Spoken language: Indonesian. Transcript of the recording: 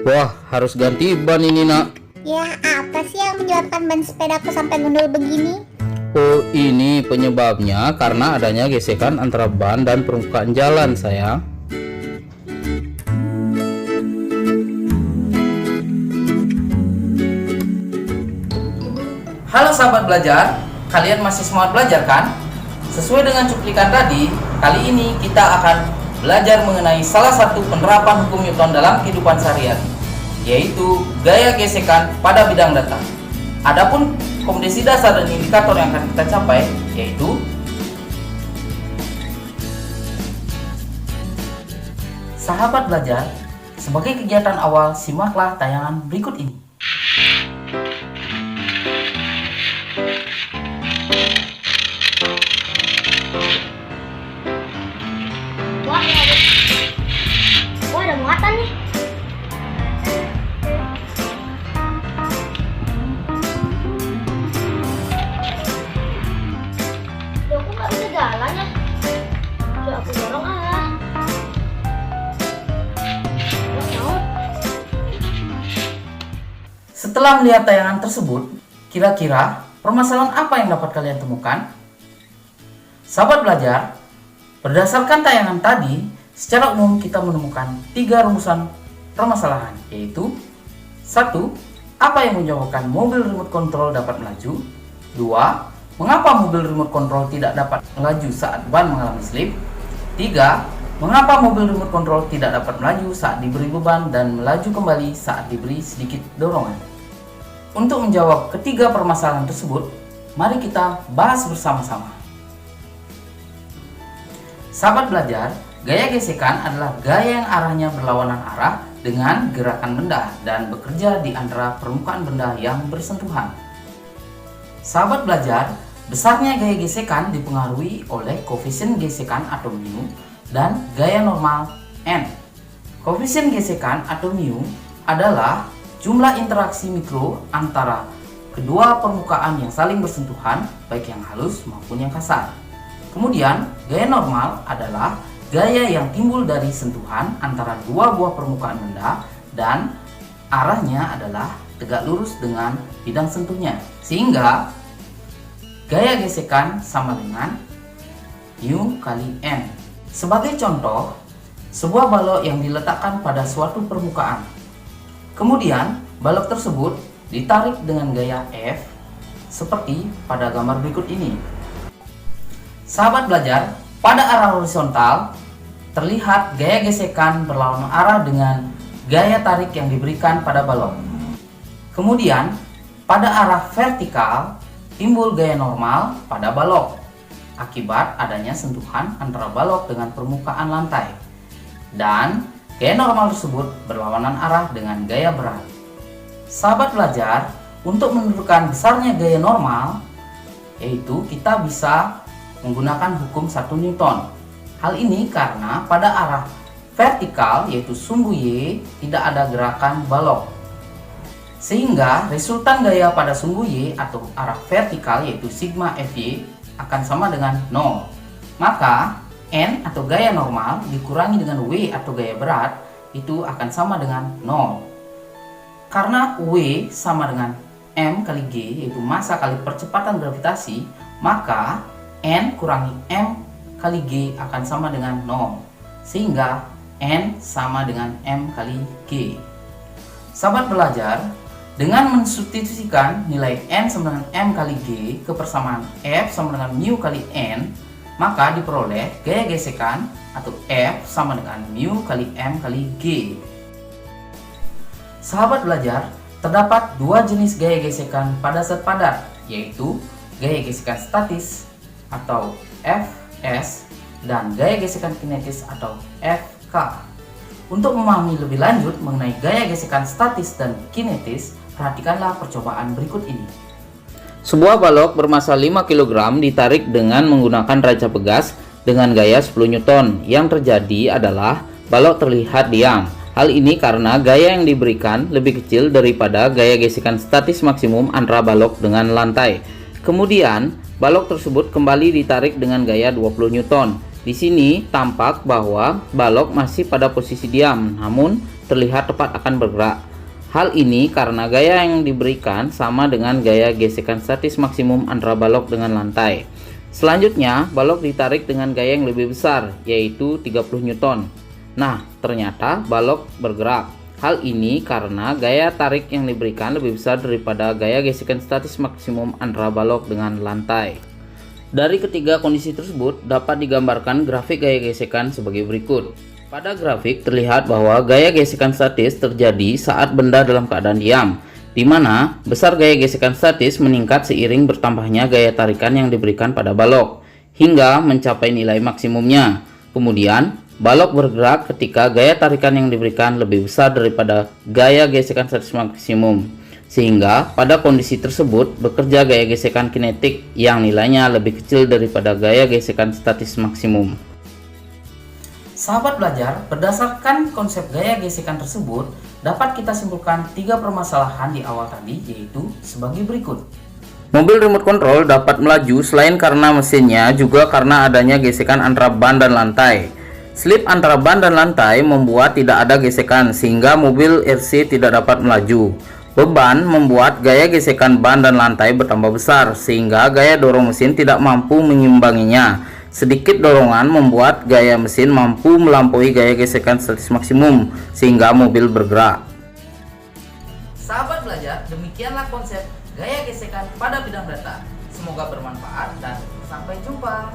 Wah, harus ganti ban ini, Nak. Ya, apa sih yang menyebabkan ban sepedaku sampai gundul begini? Oh, ini penyebabnya karena adanya gesekan antara ban dan permukaan jalan, sayang. Halo sahabat belajar, kalian masih semangat belajar kan? Sesuai dengan cuplikan tadi, kali ini kita akan belajar mengenai salah satu penerapan hukum Newton dalam kehidupan sehari-hari, yaitu gaya gesekan pada bidang data. Adapun kompetensi dasar dan indikator yang akan kita capai yaitu sahabat belajar. Sebagai kegiatan awal, simaklah tayangan berikut ini. Wah, ada muatan nih. Loh, aku nggak bisa jalan ya? Coba aku dorong ah. Nggak mau. Setelah melihat tayangan tersebut, kira-kira permasalahan apa yang dapat kalian temukan? Sahabat belajar, berdasarkan tayangan tadi, secara umum kita menemukan 3 rumusan permasalahan, yaitu 1. Apa yang menyebabkan mobil remote control dapat melaju? 2. Mengapa mobil remote control tidak dapat melaju saat ban mengalami slip? 3. Mengapa mobil remote control tidak dapat melaju saat diberi beban dan melaju kembali saat diberi sedikit dorongan? Untuk menjawab ketiga permasalahan tersebut, mari kita bahas bersama-sama. Sahabat belajar, gaya gesekan adalah gaya yang arahnya berlawanan arah dengan gerakan benda dan bekerja di antara permukaan benda yang bersentuhan. Sahabat belajar, besarnya gaya gesekan dipengaruhi oleh koefisien gesekan atau mu dan gaya normal n. Koefisien gesekan atau mu adalah jumlah interaksi mikro antara kedua permukaan yang saling bersentuhan, baik yang halus maupun yang kasar. Kemudian, gaya normal adalah gaya yang timbul dari sentuhan antara dua buah permukaan benda dan arahnya adalah tegak lurus dengan bidang sentuhnya. Sehingga gaya gesekan sama dengan mu kali n. Sebagai contoh, sebuah balok yang diletakkan pada suatu permukaan. Kemudian, balok tersebut ditarik dengan gaya F seperti pada gambar berikut ini. Sahabat belajar, pada arah horizontal terlihat gaya gesekan berlawanan arah dengan gaya tarik yang diberikan pada balok. Kemudian, pada arah vertikal timbul gaya normal pada balok akibat adanya sentuhan antara balok dengan permukaan lantai. Dan gaya normal tersebut berlawanan arah dengan gaya berat. Sahabat belajar, untuk menentukan besarnya gaya normal, yaitu kita bisa menggunakan hukum 1 Newton. Hal ini karena pada arah vertikal, yaitu sumbu Y, tidak ada gerakan balok. Sehingga resultan gaya pada sumbu Y atau arah vertikal, yaitu sigma Fy, akan sama dengan 0. Maka N atau gaya normal dikurangi dengan W atau gaya berat, itu akan sama dengan 0. Karena W sama dengan M kali G, yaitu massa kali percepatan gravitasi, maka N kurangi M kali G akan sama dengan 0. Sehingga N sama dengan M kali G. Sahabat belajar, dengan mensubstitusikan nilai N sama dengan M kali G ke persamaan F sama dengan mu kali N, maka diperoleh gaya gesekan atau F sama dengan mu kali M kali G. Sahabat belajar, terdapat 2 jenis gaya gesekan pada zat padat, yaitu gaya gesekan statis atau Fs dan gaya gesekan kinetis atau Fk. Untuk memahami lebih lanjut mengenai gaya gesekan statis dan kinetis, perhatikanlah percobaan berikut ini. Sebuah balok bermassa 5 kg ditarik dengan menggunakan raca pegas dengan gaya 10 Newton. Yang terjadi adalah balok terlihat diam. Hal ini karena gaya yang diberikan lebih kecil daripada gaya gesekan statis maksimum antara balok dengan lantai. Kemudian, balok tersebut kembali ditarik dengan gaya 20 Newton. Di sini tampak bahwa balok masih pada posisi diam, namun terlihat tepat akan bergerak. Hal ini karena gaya yang diberikan sama dengan gaya gesekan statis maksimum antara balok dengan lantai. Selanjutnya, balok ditarik dengan gaya yang lebih besar, yaitu 30 Newton. Nah, ternyata balok bergerak. Hal ini karena gaya tarik yang diberikan lebih besar daripada gaya gesekan statis maksimum antara balok dengan lantai. Dari ketiga kondisi tersebut dapat digambarkan grafik gaya gesekan sebagai berikut. Pada grafik terlihat bahwa gaya gesekan statis terjadi saat benda dalam keadaan diam, di mana besar gaya gesekan statis meningkat seiring bertambahnya gaya tarikan yang diberikan pada balok, hingga mencapai nilai maksimumnya. Kemudian, balok bergerak ketika gaya tarikan yang diberikan lebih besar daripada gaya gesekan statis maksimum, sehingga pada kondisi tersebut bekerja gaya gesekan kinetik yang nilainya lebih kecil daripada gaya gesekan statis maksimum. Sahabat belajar, berdasarkan konsep gaya gesekan tersebut, dapat kita simpulkan 3 permasalahan di awal tadi, yaitu sebagai berikut. Mobil remote control dapat melaju selain karena mesinnya, juga karena adanya gesekan antara ban dan lantai. Slip antara ban dan lantai membuat tidak ada gesekan, sehingga mobil RC tidak dapat melaju. Beban membuat gaya gesekan ban dan lantai bertambah besar, sehingga gaya dorong mesin tidak mampu menyimbanginya. Sedikit dorongan membuat gaya mesin mampu melampaui gaya gesekan statis maksimum, sehingga mobil bergerak. Sahabat belajar, demikianlah konsep gaya gesekan pada bidang data. Semoga bermanfaat dan sampai jumpa.